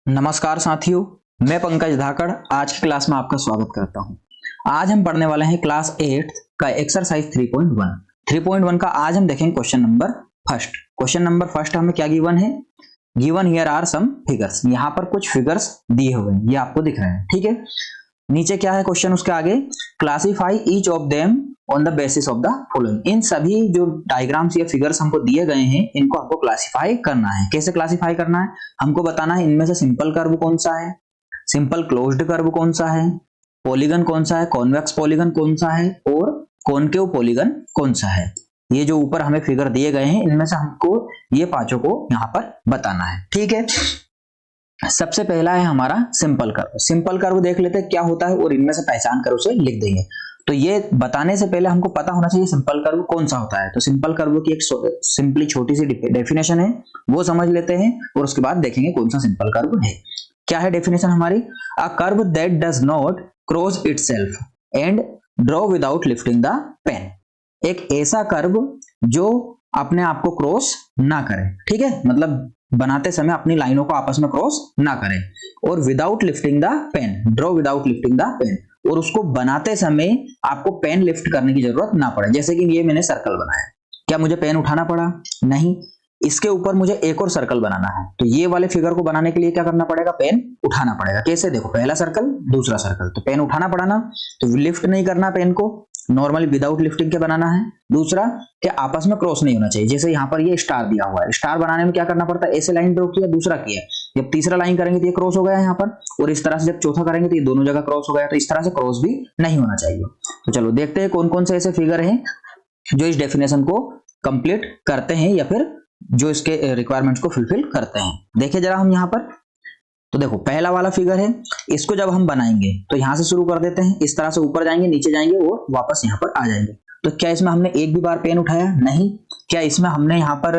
नमस्कार साथियों, मैं पंकज धाकड़ आज की क्लास में आपका स्वागत करता हूं। आज हम पढ़ने वाले हैं क्लास 8 का एक्सरसाइज 3.1। 3.1 का आज हम देखेंगे question number first. Question number first हमें क्या गिवन है? Given here are some figures. यहाँ पर कुछ फिगर्स दिए हुए हैं, ये आपको दिख रहे हैं, ठीक है। नीचे क्या है क्वेश्चन, उसके आगे classify each of them on the basis of the following. इन सभी जो डायग्राम्स या फिगर्स हमको दिए गए हैं, इनको हमको क्लासिफाई करना है। कैसे क्लासिफाई करना है? हमको बताना है इनमें से सिंपल कर्व कौन सा है, सिंपल क्लोज्ड कर्व कौन सा है, पॉलीगन कौन सा है, कॉन्वेक्स पॉलीगन कौन सा है और कॉनकेव पॉलीगन कौन सा है। ये जो ऊपर हमें फिगर दिए गए हैं, इनमें से हमको ये पांचों को यहाँ पर बताना है, ठीक है। सबसे पहला है हमारा सिंपल कर्व। सिंपल कर्व देख लेते हैं क्या होता है और इनमें से पहचान कर उसे लिख देंगे। तो ये बताने से पहले हमको पता होना चाहिए सिंपल कर्व कौन सा होता है। तो सिंपल कर्व की एक सिंपली छोटी सी डेफिनेशन है, वो समझ लेते हैं और उसके बाद देखेंगे कौन सा सिंपल कर्व है। क्या है डेफिनेशन हमारी? A curve that does not cross itself and draw without lifting the pen. एक ऐसा कर्व जो अपने आप को क्रॉस ना करे, ठीक है, मतलब बनाते समय अपनी लाइनों को आपस में क्रॉस ना करें, और without lifting the pen, draw without lifting the pen, और उसको बनाते समय आपको पेन लिफ्ट करने की जरूरत ना पड़े। जैसे कि ये मैंने सर्कल बनाया, क्या मुझे पेन उठाना पड़ा? नहीं। इसके ऊपर मुझे एक और सर्कल बनाना है, तो ये वाले फिगर को बनाने के लिए क्या करना पड़ेगा? पेन उठाना पड़ेगा। कैसे? देखो, पहला सर्कल दूसरा सर्कल, तो पेन उठाना पड़ा ना, तो लिफ्ट नहीं करना पेन को, नॉर्मली विदाउट लिफ्टिंग के बनाना है। दूसरा कि आपस में क्रॉस नहीं होना चाहिए। जैसे यहाँ पर ये स्टार दिया हुआ है, स्टार बनाने में क्या करना पड़ता है? ऐसे लाइन ड्रॉ किया, दूसरा किया, जब तीसरा लाइन करेंगे तो ये क्रॉस हो गया यहाँ पर, और इस तरह से जब चौथा करेंगे तो ये दोनों जगह क्रॉस हो गया। तो इस तरह से क्रॉस भी नहीं होना चाहिए। तो चलो देखते हैं कौन कौन से ऐसे फिगर हैं जो इस डेफिनेशन को कंप्लीट करते हैं या फिर जो इसके रिक्वायरमेंट्स को फुलफिल करते हैं। देखिए जरा हम यहाँ पर, तो देखो पहला वाला फिगर है, इसको जब हम बनाएंगे तो यहां से शुरू कर देते हैं, इस तरह से ऊपर जाएंगे, नीचे जाएंगे और वापस यहाँ पर आ जाएंगे। तो क्या इसमें हमने एक भी बार पेन उठाया? नहीं। क्या इसमें हमने यहाँ पर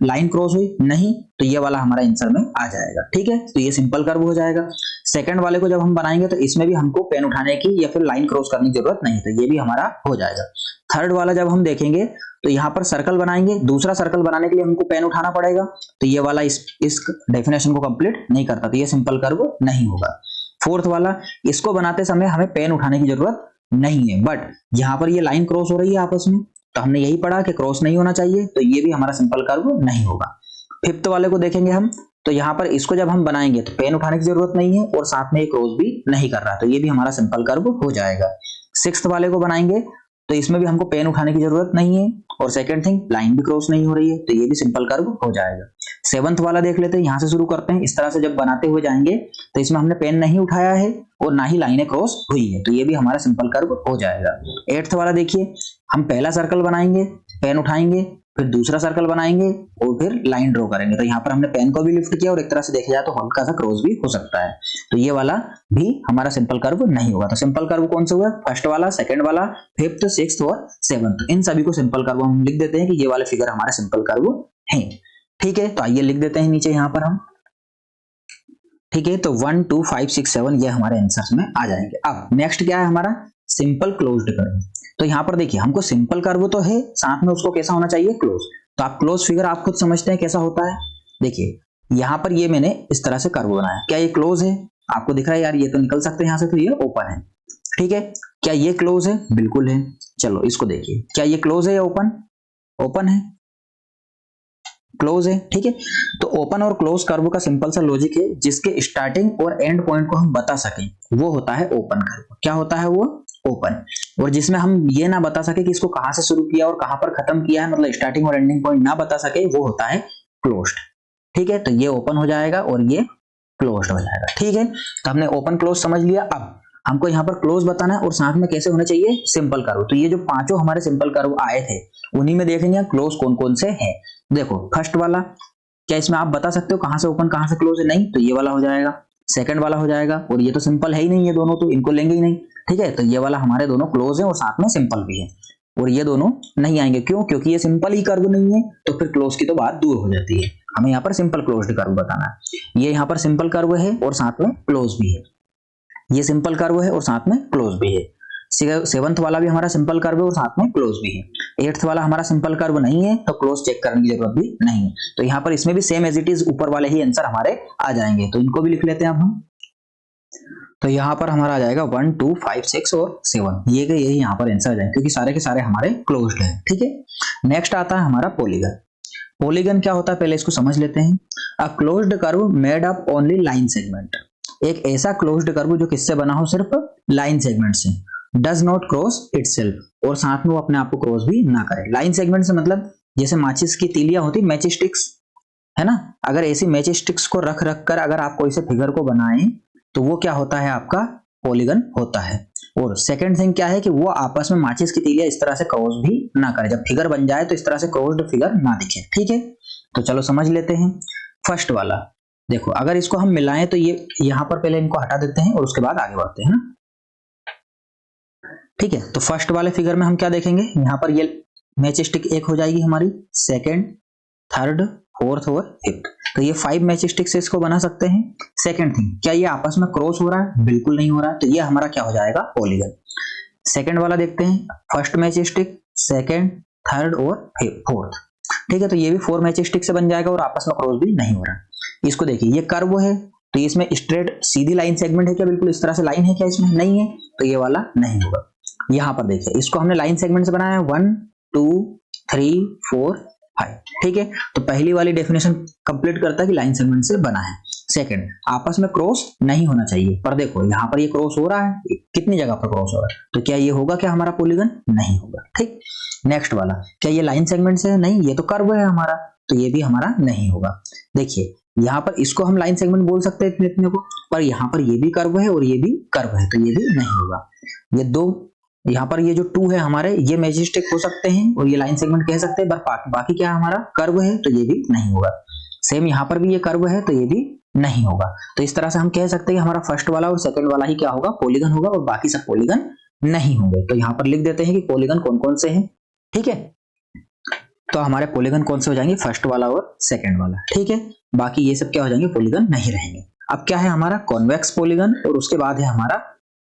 लाइन क्रॉस हुई? नहीं। तो ये वाला हमारा आंसर में आ जाएगा, ठीक है। तो ये सिंपल कर्व हो जाएगा। सेकंड वाले को जब हम बनाएंगे तो इसमें भी हमको पेन उठाने की या फिर लाइन क्रॉस करने की जरूरत नहीं, तो ये भी हमारा हो जाएगा। थर्ड वाला जब हम देखेंगे तो यहाँ पर सर्कल बनाएंगे, दूसरा सर्कल बनाने के लिए हमको पेन उठाना पड़ेगा, तो ये वाला इस डेफिनेशन को कंप्लीट नहीं करता, तो ये सिंपल कर्व नहीं होगा। फोर्थ वाला, इसको बनाते समय हमें पेन उठाने की जरूरत नहीं है, बट यहाँ पर ये लाइन क्रॉस हो रही है आपस में, तो हमने यही पढ़ा कि क्रॉस नहीं होना चाहिए, तो ये भी हमारा सिंपल कर्व नहीं होगा। फिफ्थ वाले को देखेंगे हम, तो यहाँ पर इसको जब हम बनाएंगे तो पेन उठाने की जरूरत नहीं है और साथ में ये क्रॉस भी नहीं कर रहा, तो ये भी हमारा सिंपल कर्व हो जाएगा। सिक्स्थ वाले को बनाएंगे तो इसमें भी हमको पेन उठाने की जरूरत नहीं है, और सेकंड थिंग लाइन भी क्रॉस नहीं हो रही है, तो ये भी सिंपल कर्व हो जाएगा। सेवंथ वाला देख लेते हैं, यहां से शुरू करते हैं। इस तरह से जब बनाते हुए जाएंगे तो इसमें हमने पेन नहीं उठाया है और ना ही लाइनें क्रॉस हुई है, तो ये भी हमारा सिंपल कर्व हो जाएगा। एट्थ वाला देखिए, हम पहला सर्कल बनाएंगे, पेन उठाएंगे, फिर दूसरा सर्कल बनाएंगे और फिर लाइन ड्रॉ करेंगे, तो यहाँ पर हमने पेन को भी लिफ्ट किया और एक तरह से देखा जाए तो हल्का सा क्रॉस भी हो सकता है, तो ये वाला भी हमारा सिंपल कर्व नहीं होगा। तो सिंपल कर्व कौन सा हुआ? फर्स्ट वाला, सेकंड वाला, फिफ्थ, सिक्स्थ और सेवंथ, इन सभी को सिंपल कर्व हम लिख देते हैं कि ये वाले फिगर हमारे सिंपल कर्व हैं, ठीक है। तो आइए लिख देते हैं नीचे यहाँ पर हम, ठीक है। तो 1 2 5 6 7 ये हमारे आंसर्स में आ जाएंगे। अब नेक्स्ट क्या है हमारा? Simple closed curve. तो यहाँ पर देखिए, हमको सिंपल कर्व तो है, साथ में उसको कैसा होना चाहिए? क्लोज। तो आप क्लोज फिगर आप खुद समझते हैं कैसा होता है। देखिए यहाँ पर ये मैंने इस तरह से कर्व बनाया, क्या ये क्लोज है? आपको दिख रहा है यार ये तो निकल सकते हैं यहाँ से, तो ये ओपन है, ठीक है। क्या ये क्लोज है? बिल्कुल है। चलो इसको देखिए, क्या ये क्लोज है या ओपन? ओपन है, क्लोज है, ठीक है। तो ओपन और क्लोज कर्व का सिंपल सा लॉजिक है, जिसके स्टार्टिंग और एंड पॉइंट को हम बता सकें वो होता है ओपन कर्व। क्या होता है वो? ओपन। और जिसमें हम ये ना बता सके कि इसको कहां से शुरू किया और कहां पर खत्म किया है, मतलब स्टार्टिंग और एंडिंग पॉइंट ना बता सके, वो होता है क्लोज्ड, ठीक है। तो ये ओपन हो जाएगा और ये क्लोज्ड हो जाएगा, ठीक है। तो हमने ओपन क्लोज समझ लिया। अब हमको यहाँ पर क्लोज बताना है और साथ में कैसे होने चाहिए? Simple curve. तो ये जो पांचों हमारे सिंपल कर्व आए थे, उन्हीं में देखेंगे क्लोज कौन कौन से हैं। देखो फर्स्ट वाला, क्या इसमें आप बता सकते हो कहां से ओपन कहां से क्लोज है? नहीं, तो ये वाला हो जाएगा। सेकंड वाला हो जाएगा, और ये तो सिंपल है ही नहीं, ये दोनों तो इनको लेंगे ही नहीं, ठीक है। तो ये वाला हमारे दोनों क्लोज है और साथ में सिंपल भी है, और ये दोनों नहीं आएंगे। क्यों? क्योंकि ये सिंपल ही कर्व नहीं है, तो फिर क्लोज की तो बात दूर हो जाती है। हमें यहाँ पर सिंपल क्लोज्ड कर्व बताना है। ये यहाँ पर सिंपल कर्व है और साथ में क्लोज भी है, ये सिंपल कर्व है और साथ में क्लोज भी है। सेवंथ वाला भी हमारा सिंपल कर्व है और साथ में क्लोज भी है। एट्थ वाला हमारा सिंपल कर्व नहीं है तो क्लोज चेक करने की जरूरत भी नहीं है। तो यहाँ पर इसमें भी सेम एज इट इज ऊपर वाले ही आंसर हमारे आ जाएंगे, तो इनको भी लिख लेते हैं अब हम। तो यहाँ पर हमारा आ जाएगा 1, 2, 5, 6 और 7, ये के यही यहाँ पर आंसर आ जाएंगे क्योंकि सारे के सारे हमारे क्लोज्ड है। ठीक है, नेक्स्ट आता है हमारा पॉलीगन। पॉलीगन क्या होता है पहले इसको समझ लेते हैं। A closed curve made up only line segment, एक ऐसा क्लोज्ड कर्व जो किससे बना हो, सिर्फ लाइन सेगमेंट से। डज नॉट क्रॉस इटसेल्फ, और साथ में वो अपने आप को क्रॉस भी ना करे। लाइन सेगमेंट से मतलब जैसे माचिस की तीलियां होती, मैच स्टिक्स है ना, अगर ऐसी मैच स्टिक्स को रख रख कर अगर आप कोई से फिगर को बनाएं तो वो क्या होता है, आपका पॉलीगन होता है। और सेकंड थिंग क्या है कि वो आपस में माचिस की तीलियां इस तरह से क्रॉस भी ना करे, जब फिगर बन जाए तो इस तरह से क्रॉस्ड फिगर ना दिखे। ठीक है, तो चलो समझ लेते हैं। फर्स्ट वाला देखो, अगर इसको हम मिलाएं तो ये यहां पर पहले इनको हटा देते हैं और उसके बाद आगे बढ़ते हैं ना। ठीक है, तो फर्स्ट वाले फिगर में हम क्या देखेंगे, यहाँ पर ये मैच स्टिक एक हो जाएगी हमारी, सेकंड, थर्ड, फोर्थ और फिफ्थ, तो ये 5 मैच स्टिक से इसको बना सकते हैं। सेकंड थिंग, क्या ये आपस में क्रॉस हो रहा है, बिल्कुल नहीं हो रहा है, तो ये हमारा क्या हो जाएगा, पॉलीगन। सेकंड वाला देखते हैं, first match stick, second, third और फोर्थ। ठीक है, तो ये भी 4 मैच स्टिक से बन जाएगा और आपस में क्रॉस भी नहीं हो रहा। इसको देखिए, ये कर्व है तो इसमें स्ट्रेट सीधी लाइन सेगमेंट है क्या, बिल्कुल इस तरह से लाइन है क्या, इसमें नहीं है, तो ये वाला नहीं होगा। यहां पर देखिए, इसको हमने लाइन सेगमेंट से बनाया 1, 2, 3, 4, 5। ठीक है, तो पहली वाली डेफिनेशन कंप्लीट करता है कि लाइन सेगमेंट से बना है। सेकंड, आपस में क्रॉस नहीं होना चाहिए, पर देखो यहाँ पर ये क्रॉस हो रहा है, कितनी जगह पर क्रॉस हो रहा है, तो क्या ये होगा क्या हमारा पॉलीगन, नहीं होगा। ठीक, नेक्स्ट वाला, क्या ये लाइन सेगमेंट से है, नहीं, ये तो कर्व है हमारा, तो ये भी हमारा नहीं होगा। देखिए यहाँ पर इसको हम लाइन सेगमेंट बोल सकते हैं इतने को, पर यहाँ पर ये भी कर्व है और ये भी कर्व है, तो ये भी नहीं होगा। ये दो, यहाँ पर ये जो 2 है हमारे, ये मैजिस्टिक हो सकते हैं और ये लाइन सेगमेंट कह सकते हैं, पर बाकी क्या हमारा कर्व है, तो ये भी नहीं होगा। सेम यहाँ पर भी ये कर्व है, तो ये भी नहीं होगा। तो इस तरह से हम कह सकते हैं हमारा फर्स्ट वाला और सेकंड वाला ही क्या होगा, पॉलीगन होगा, और बाकी सब पॉलीगन नहीं होंगे। तो यहाँ पर लिख देते हैं कि पॉलीगन कौन कौन से हैं। ठीक है, तो हमारे पॉलीगन कौन से हो जाएंगे, फर्स्ट वाला और सेकंड वाला। ठीक है, बाकी ये सब क्या हो जाएंगे, पॉलीगन नहीं रहेंगे। अब क्या है हमारा कॉन्वेक्स पॉलीगन और उसके बाद है हमारा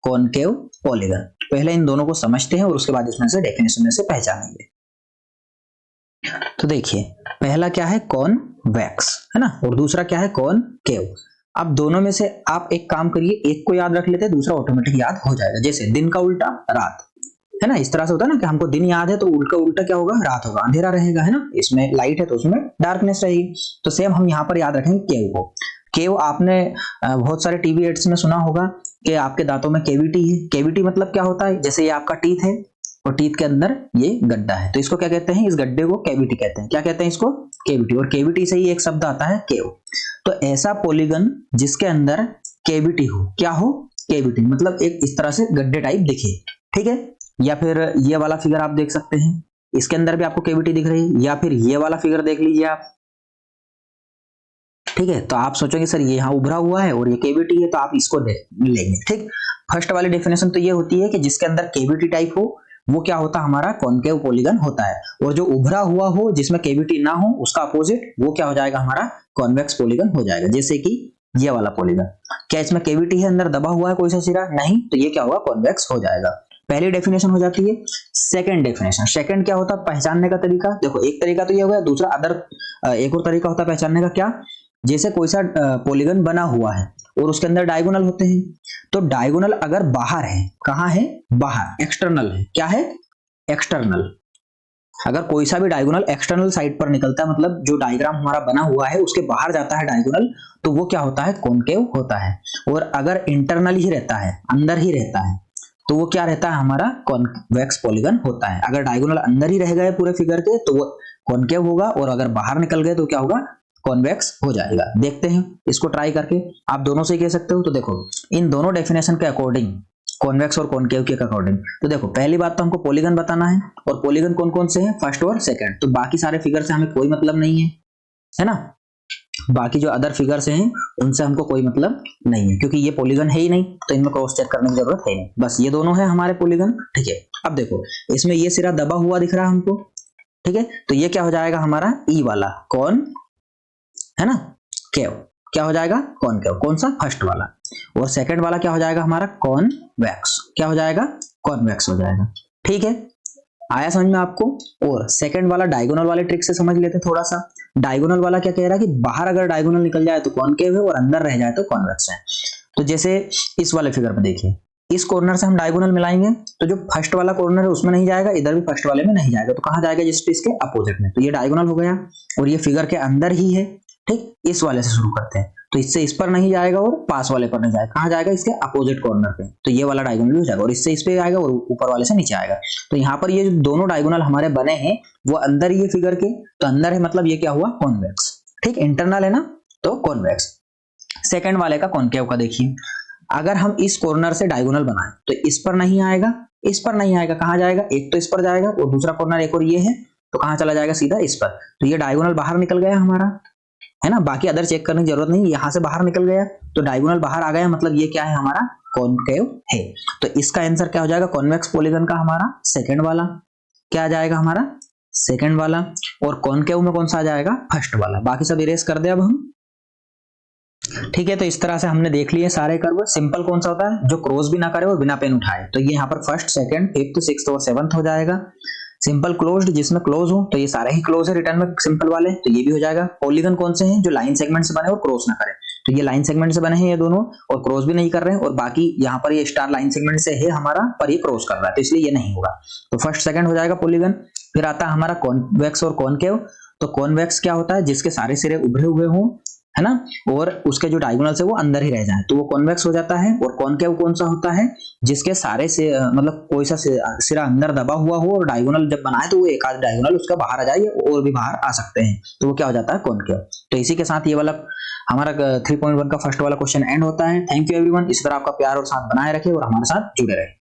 कॉनकेव पॉलीगन। पहले इन दोनों को समझते हैं और उसके बाद इसमें से डेफिनेशन में से पहचानेंगे। तो देखिए, पहला क्या है, कॉन्वेक्स है ना, और दूसरा क्या है, कॉनकेव। अब दोनों में से आप एक काम करिए, एक को याद रख लेते हैं, दूसरा ऑटोमेटिक याद हो जाएगा। जैसे दिन का उल्टा रात है ना, इस तरह से होता है ना कि हमको दिन याद है तो उल्टा उल्टा क्या होगा, रात होगा, अंधेरा रहेगा है ना, इसमें लाइट है तो उसमें डार्कनेस रहेगी। तो सेम हम यहाँ पर याद रखेंगे केव को। केव आपने बहुत सारे टीवी एड्स में सुना होगा कि आपके दांतों में केविटी है। केविटी मतलब क्या होता है, जैसे ये आपका टीथ है और टीथ के अंदर ये गड्ढा है, तो इसको क्या कहते हैं, इस गड्ढे को केविटी कहते हैं। क्या कहते हैं इसको, केविटी, और केविटी से ही एक शब्द आता है केव। तो ऐसा पॉलीगन जिसके अंदर केविटी हो, क्या हो, केविटी, मतलब एक इस तरह से गड्ढे टाइप दिखे। ठीक है, या फिर ये वाला फिगर आप देख सकते हैं, इसके अंदर भी आपको केविटी दिख रही है, या फिर ये वाला फिगर देख लीजिए आप। ठीक है, तो आप सोचोगे सर ये यहाँ उभरा हुआ है और ये केविटी है, तो आप इसको लेंगे। ठीक, फर्स्ट वाली डेफिनेशन तो ये होती है कि जिसके अंदर केविटी टाइप हो वो क्या होता है, हमारा कॉनकेव पॉलीगन होता है, और जो उभरा हुआ हो जिसमें केविटी ना हो उसका अपोजिट वो क्या हो जाएगा, हमारा कॉन्वेक्स पॉलीगन हो जाएगा। जैसे कि ये वाला पॉलीगन, क्या इसमें केविटी है, अंदर दबा हुआ है कोई सा सिरा, नहीं, तो ये क्या होगा, कॉन्वेक्स हो जाएगा। पहली डेफिनेशन हो जाती है। सेकंड डेफिनेशन, सेकंड क्या होता है पहचानने का तरीका, देखो एक तरीका तो ये हो गया, दूसरा एक और तरीका होता है पहचानने का, क्या, जैसे कोई सा पॉलीगन बना हुआ है और उसके अंदर डायगोनल होते हैं, तो डायगोनल अगर बाहर है, कहां है, बाहर, एक्सटर्नल है, क्या है, एक्सटर्नल। अगर कोई सा भी डायगोनल एक्सटर्नल साइड पर निकलता है, मतलब जो डायग्राम हमारा बना हुआ है उसके बाहर जाता है डायगोनल, तो वो क्या होता है, कॉनकेव होता है। और अगर इंटरनल ही रहता है, अंदर ही रहता है, तो वो क्या रहता है, हमारा कॉन्वेक्स पॉलीगन होता है। अगर डायगोनल अंदर ही रह गए पूरे फिगर के तो वो कॉनकेव होगा, और अगर बाहर निकल गए तो क्या होगा, कॉन्वेक्स हो जाएगा। देखते हैं इसको ट्राई करके, आप दोनों से कह सकते हो। तो देखो इन दोनों डेफिनेशन के अकॉर्डिंग, कॉन्वेक्स और कॉनकेव के अकॉर्डिंग, तो देखो पहली बात तो हमको पॉलीगन बताना है, और पॉलीगन कौन कौन से हैं, फर्स्ट और सेकंड। तो बाकी सारे फिगर से हमें कोई मतलब नहीं है ना, बाकी जो अदर फिगर्स हैं उनसे हमको कोई मतलब नहीं है, क्योंकि ये पॉलीगन है ही नहीं, तो इनमें क्रॉस चेक करने की जरूरत है नहीं, बस ये दोनों है हमारे पॉलीगन। ठीक है, अब देखो इसमें ये सिरा दबा हुआ दिख रहा है हमको, ठीक है, तो ये क्या हो जाएगा, हमारा ई वाला कॉन है ना, केव, क्या हो जाएगा, कॉनकेव, कौन सा, फर्स्ट वाला। और सेकंड वाला क्या हो जाएगा, हमारा कॉन्वेक्स, क्या हो जाएगा, कॉन्वेक्स हो जाएगा। ठीक है, आया समझ में आपको। और सेकंड वाला डायगोनल वाले ट्रिक से समझ लेते थोड़ा सा। डायगोनल वाला क्या कह रहा है कि बाहर अगर डायगोनल निकल जाए तो कॉनकेव है और अंदर रह जाए तो कॉन्वेक्स है। तो जैसे इस वाले फिगर में देखिए, इस कॉर्नर से हम डायगोनल मिलाएंगे तो जो फर्स्ट वाला कॉर्नर है उसमें नहीं जाएगा, इधर भी फर्स्ट वाले में नहीं जाएगा, तो कहां जाएगा, जिस इसके अपोजिट में। तो ये डायगोनल हो गया और ये फिगर के अंदर ही है। ठीक, इस वाले से शुरू करते हैं, तो इससे इस पर नहीं जाएगा और पास वाले पर नहीं जाएगा, कहां जाएगा, इसके अपोजिट कॉर्नर पे। तो ये वाला डायगोनल हो जाएगा और इससे इस पे आएगा और ऊपर वाले से नीचे आएगा। तो यहाँ पर ये जो दोनों डायगोनल हमारे बने हैं वो अंदर ही है फिगर के, तो अंदर है मतलब ये क्या हुआ, कॉन्वेक्स। ठीक, इंटरनल है ना, तो कॉन्वेक्स। सेकंड वाले का कॉनकेव का देखिए, अगर हम इस कॉर्नर से डायगोनल बनाएं तो इस पर नहीं आएगा, इस पर नहीं आएगा, कहां जाएगा, एक तो इस पर जाएगा और दूसरा कॉर्नर एक और ये है, तो कहां चला जाएगा, सीधा इस पर। तो ये डायगोनल बाहर निकल गया हमारा, है ना, बाकी अदर चेक करने की जरूरत नहीं, यहां से बाहर निकल गया तो डायगोनल बाहर आ गया, मतलब ये क्या है, हमारा कॉनकेव है। तो इसका आंसर क्या हो जाएगा, कॉन्वेक्स पॉलीगन का हमारा सेकंड वाला क्या आ जाएगा, हमारा सेकंड वाला। और कॉनकेव में कौन सा आ जाएगा, फर्स्ट वाला। बाकी सब इरेज कर दे अब हम। ठीक है, तो इस तरह से हमने देख लिए सारे कर्व। सिंपल कौन सा होता है, जो क्रॉस भी ना करे और बिना पेन उठाए, तो ये यहाँ पर फर्स्ट, सेकंड, फिफ्थ, सिक्स्थ और सेवंथ हो जाएगा। सिंपल क्लोज्ड, जिसमें क्लोज हो, तो ये सारे ही क्लोज है रिटर्न में सिंपल वाले, तो ये भी हो जाएगा। पॉलीगन कौन से हैं, जो लाइन सेगमेंट से बने और क्रॉस ना करे, तो ये लाइन सेगमेंट से बने हैं ये दोनों और क्रॉस भी नहीं कर रहे हैं, और बाकी यहाँ पर ये स्टार लाइन सेगमेंट से है हमारा, पर ये क्रॉस कर रहा है, तो इसलिए ये नहीं होगा। तो फर्स्ट सेकंड हो जाएगा पॉलीगन। फिर आता है हमारा कॉन्वेक्स और कॉनकेव। तो कॉन्वेक्स क्या होता है, जिसके सारे सिरे उभरे हुए हों, है ना, और उसके जो डायगोनल है वो अंदर ही रह जाए, तो वो कॉन्वेक्स हो जाता है। और कॉनकेव कौन सा होता है, जिसके सारे से मतलब कोई सा सिरा अंदर दबा हुआ हो और डायगोनल जब बनाए तो वो एक आध डायगोनल उसका बाहर आ जाए और भी बाहर आ सकते हैं, तो वो क्या हो जाता है, कॉनकेव। तो इसी के साथ ये वाला हमारा 3.1 का फर्स्ट वाला क्वेश्चन एंड होता है। Thank you everyone. इस तरह आपका प्यार और साथ बनाए रखे और हमारे साथ जुड़े रहे।